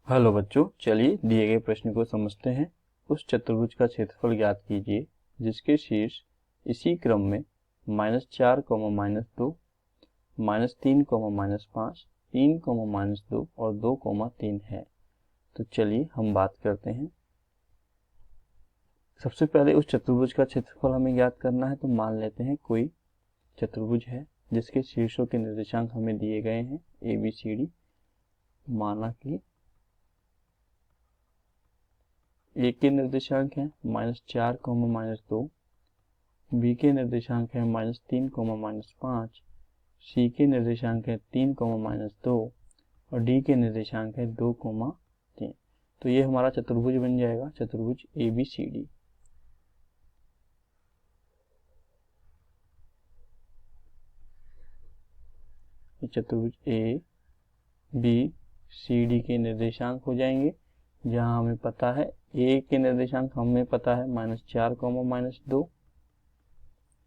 Hello बच्चों, चलिए दिए गए प्रश्न को समझते हैं। उस चतुर्भुज का क्षेत्रफल ज्ञात कीजिए जिसके शीर्ष इसी क्रम में -4, -2, -3, -5, 3, -2 और 2, 3 है। तो चलिए हम बात करते हैं। सबसे पहले उस चतुर्भुज का क्षेत्रफल हमें ज्ञात करना है। तो मान लेते हैं कोई चतुर्भुज है जिसके शीर्षों के निर्देशांक हमें दिए गए हैं ABCD। माना कि ए के निर्देशांक हैं -4, -2, बी के निर्देशांक हैं -3, -5, सी के निर्देशांक हैं 3, -2 और डी के निर्देशांक हैं 2, 3। तो ये हमारा चतुर्भुज बन जाएगा, चतुर्भुज ABCD। चतुर्भुज ABCD के निर्देशांक हो जाएंगे, जहां हमें पता है ए के निर्देशांक हमें पता है -4, -2,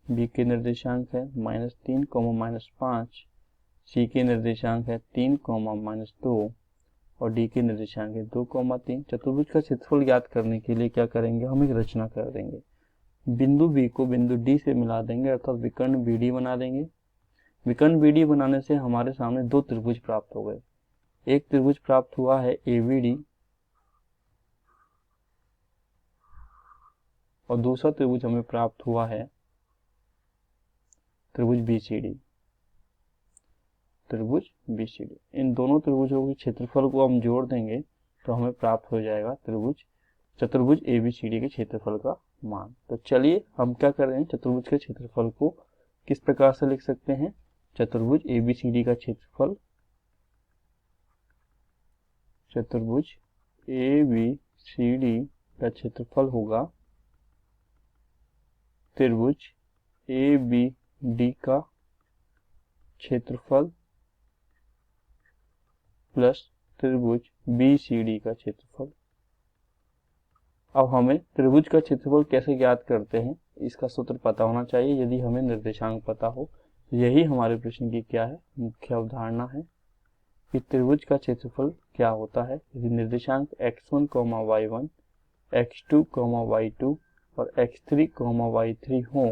बी के निर्देशांक है -3, -5, सी के निर्देशांक है 3, -2 और डी के निर्देशांक है 2, 3। चतुर्भुज का क्षेत्रफल ज्ञात करने के लिए क्या करेंगे, हम एक रचना कर देंगे। बिंदु बी को बिंदु डी से मिला देंगे, अर्थात विकर्ण BD बना देंगे। विकर्ण BD बनाने से हमारे सामने दो त्रिभुज प्राप्त हो गए। एक त्रिभुज प्राप्त हुआ है ABD और दूसरा त्रिभुज हमें प्राप्त हुआ है त्रिभुज BCD। त्रिभुज BCD, इन दोनों त्रिभुजों के क्षेत्रफल को हम जोड़ देंगे तो हमें प्राप्त हो जाएगा चतुर्भुज ABCD के क्षेत्रफल का मान। तो चलिए हम क्या कर रहे हैं, चतुर्भुज के क्षेत्रफल को किस प्रकार से लिख सकते हैं। चतुर्भुज ABCD का क्षेत्रफल, चतुर्भुज ABCD का क्षेत्रफल होगा त्रिभुज ABD का क्षेत्रफल प्लस त्रिभुज BCD का क्षेत्रफल। अब हमें त्रिभुज का क्षेत्रफल कैसे ज्ञात करते हैं, इसका सूत्र पता होना चाहिए यदि हमें निर्देशांक पता हो। यही हमारे प्रश्न की क्या है, मुख्य अवधारणा है कि त्रिभुज का क्षेत्रफल क्या होता है। यदि निर्देशांक x1, y1, x2, y2 और x3, y3 हो,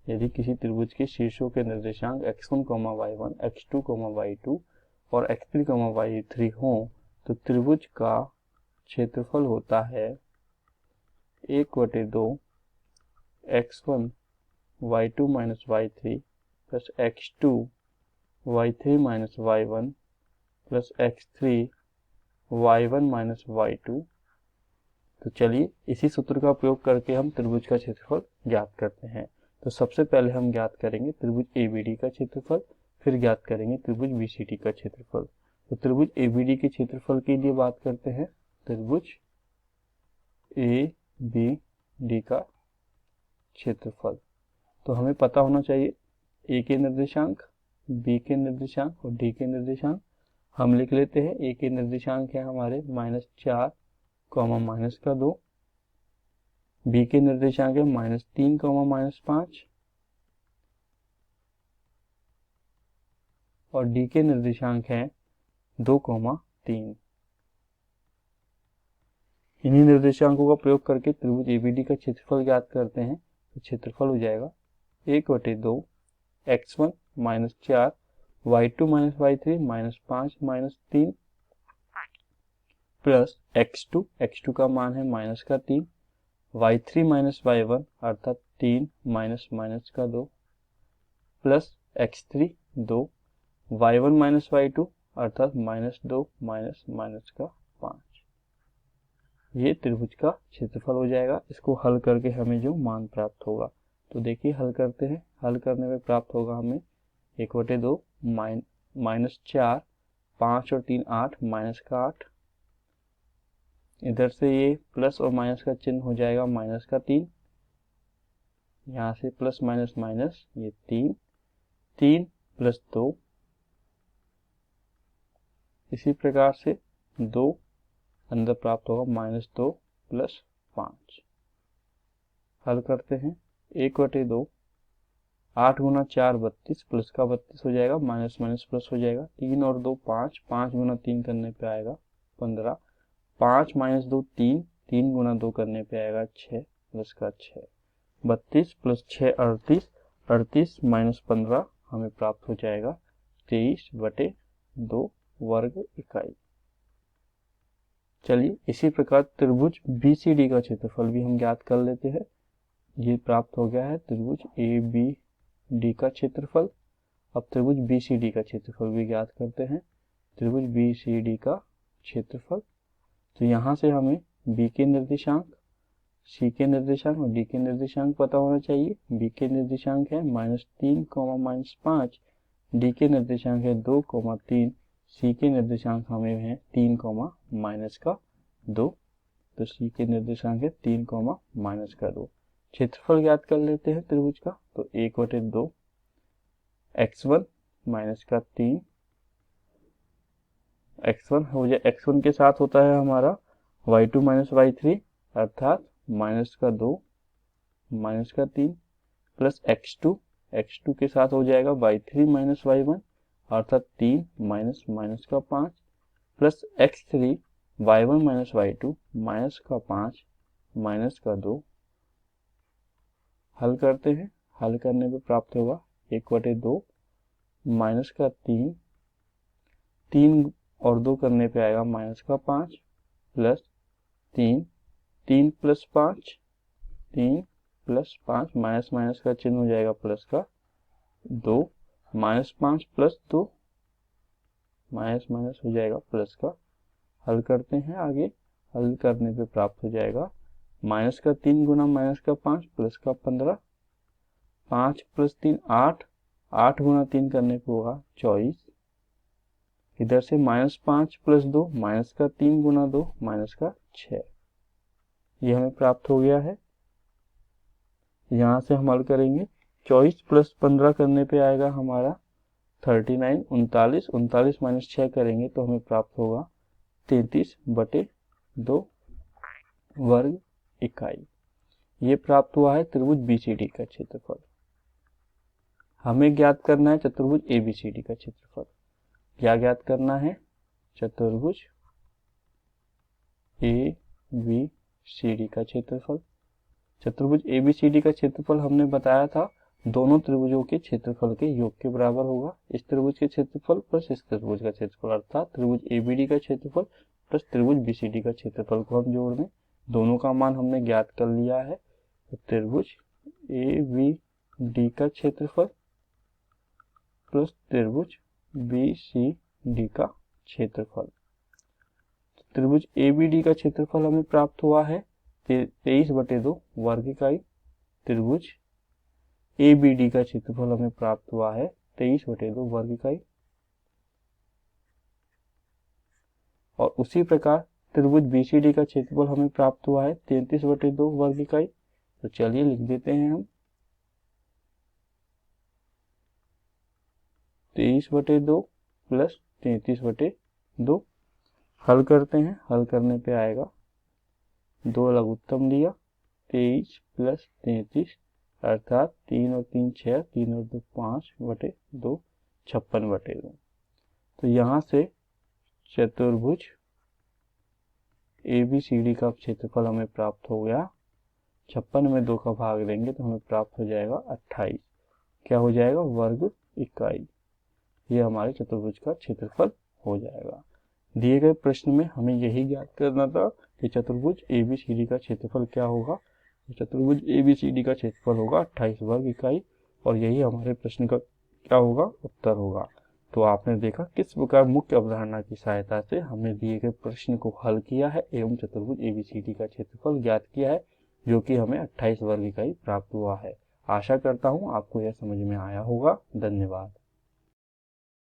यदि किसी त्रिभुज के शीर्षों के निर्देशांक x1, y1, x2, y2 और x3, y3 हो, तो त्रिभुज का क्षेत्रफल होता है 1/2 x1 y2 - y3 plus x2 y3 - y1 plus x3 y1 - y2। तो चलिए इसी सूत्र का प्रयोग करके हम त्रिभुज का क्षेत्रफल ज्ञात करते हैं। तो सबसे पहले हम ज्ञात करेंगे त्रिभुज ABD का क्षेत्रफल, फिर ज्ञात करेंगे त्रिभुज BCD का क्षेत्रफल। तो त्रिभुज ABD के क्षेत्रफल के लिए बात करते हैं। त्रिभुज ABD का क्षेत्रफल, तो हमें पता होना चाहिए A के निर्देशांक, B के निर्देशांक और D के निर्देशांक। हम लिख लेते हैं। A के निर्देशांक है हमारे -4, -2, B के निर्देशांक है -3, -5 और D के निर्देशांक है 2, 3। इन्हीं निर्देशांकों का प्रयोग करके त्रिभुज ABD का क्षेत्रफल ज्ञात करते हैं। तो क्षेत्रफल हो जाएगा 1/2 x1 - 4 y2 - y3 -5 - 3 plus x2 का मान है -3, y3 - y1 अर्थात 3 -2 प्लस x3 2, y1 - y2 अर्थात -2 -5। ये त्रिभुज का क्षेत्रफल हो जाएगा। इसको हल करके हमें जो मान प्राप्त होगा, तो देखिए हल करते हैं। हल करने में प्राप्त होगा हमें 1/2 -4, 5 और 3 8, -8। इधर से ये प्लस और माइनस का चिन्ह हो जाएगा -3, यहाँ से प्लस माइनस माइनस, ये 3 प्लस 2, इसी प्रकार से 2 अंदर प्राप्त होगा -2 प्लस 5। हल करते हैं। 1/2 8 गुना 4 32 प्लस का 32 हो जाएगा, माइनस माइनस प्लस हो जाएगा। 3 और 2 5, 5 गुना 3 करने पे आएगा 15, 5 माइनस 2 3, 3 गुना 2 करने पे आएगा 6 प्लस का 6, 32 प्लस 6 38, 38 माइनस 15 हमें प्राप्त हो जाएगा 23/2 वर्ग इकाई। चलिए इसी प्रकार त्रिभुज BCD का क्षेत्रफल भी हम ज्ञात कर लेते हैं। ये प्राप्त हो गया है त्रिभुज ABD का क्षेत्रफल। अब त्रिभुज BCD का क्षेत्रफल भी ज्ञात करते हैं। त्रिभुज BCD का क्षेत्रफल, तो यहाँ से हमें B के निर्देशांक, C के निर्देशांक और D के निर्देशांक पता होना चाहिए। B के निर्देशांक है -3, -5, D के निर्देशांक है 2, 3, C के निर्देशांक हमें है 3, -2, तो C के निर्देशांक है 3, -2। क्षेत्रफल ज्ञात कर लेते हैं त्रिभुज का, तो 1/2 x1 -3, x1 हो जाए, x1 के साथ होता है हमारा y2 -y3 अर्थात -2 -3 प्लस x2, x2 के साथ हो जाएगा y3 -y1 अर्थात 3 -5 प्लस x3 y1 -y2 -5 -2। हल करते हैं, हल करने पे प्राप्त होगा 1/2 -3, 3 और 2 करने पे आएगा -5 प्लस 3, 3 प्लस 5, 3 प्लस 5 माइनस का चिन्ह हो जाएगा प्लस का 2, -5 प्लस 2 माइनस हो जाएगा प्लस का। हल करते हैं आगे, हल करने पे प्राप्त हो जाएगा -3 गुना -5 प्लस का 15, 5 प्लस 3 8, 8 गुना 3 करने पे होगा 24। इधर से -5 प्लस 2 -3 गुना 2 -6, ये हमें प्राप्त हो गया है। यहाँ से हम हल करेंगे, 24 प्लस 15 करने पे आएगा हमारा 39, 39, 39 माइनस 6 करेंगे तो हमें प्राप्त होगा 33/2 वर्ग इकाई। ये प्राप्त हुआ है त्रिभुज BCD का क्षेत्रफल। हमें ज्ञात करना है चतुर्भुज ABCD का क्षेत्रफल। क्या ज्ञात करना है? चतुर्भुज ABCD का क्षेत्रफल। चतुर्भुज ABCD का क्षेत्रफल हमने बताया था दोनों त्रिभुजों के क्षेत्रफल के योग के बराबर होगा। इस त्रिभुज के क्षेत्रफल प्लस इस त्रिभुज का क्षेत्रफल, अर्थात त्रिभुज ABD का क्षेत्रफल प्लस त्रिभुज BCD का क्षेत्रफल को हम जोड़ दें। दोनों का मान हमने ज्ञात कर लिया है। तो त्रिभुज ABD का क्षेत्रफल प्लस त्रिभुज BCD का क्षेत्रफल। त्रिभुज ABD का क्षेत्रफल हमें प्राप्त हुआ है 23/2 वर्ग इकाई। त्रिभुज ABD का क्षेत्रफल हमें प्राप्त हुआ है 23/2 वर्ग इकाई। और उसी प्रकार त्रिभुज BCD का क्षेत्रफल हमें प्राप्त हुआ है 33/2 वर्ग इकाई। तो चलिए लिख देते हैं हम 23/2 प्लस 33/2। हल करते हैं, हल करने पे आएगा 2 लघुत्तम लिया, 23 प्लस 33 अर्थात 3 और 3 6, 3 और 2 5/2, 56/2। तो यहाँ से चतुर्भुज ABCD का क्षेत्रफल हमें प्राप्त हो गया। 56 में 2 का भाग देंगे तो हमें प्राप्त हो जाएगा 28। क्या हो जाएगा? वर्ग इकाई। ये हमारे चतुर्भुज का क्षेत्रफल हो जाएगा। दिए गए प्रश्न में हमें यही ज्ञात करना था कि चतुर्भुज ABCD का क्षेत्रफल क्या होगा। चतुर्भुज ABCD का क्षेत्रफल होगा 28 वर्ग इकाई और यही हमारे प्रश्न का क्या होगा? उत्तर होगा। तो आपने देखा किस प्रकार मुख्य अवधारणा की सहायता से हमने दिए गए प्रश्न को हल किया है एवं चतुर्भुज ABCD का क्षेत्रफल ज्ञात किया है, जो कि हमें 28 वर्ग इकाई प्राप्त हुआ है। आशा करता हूँ आपको यह समझ में आया होगा। धन्यवाद।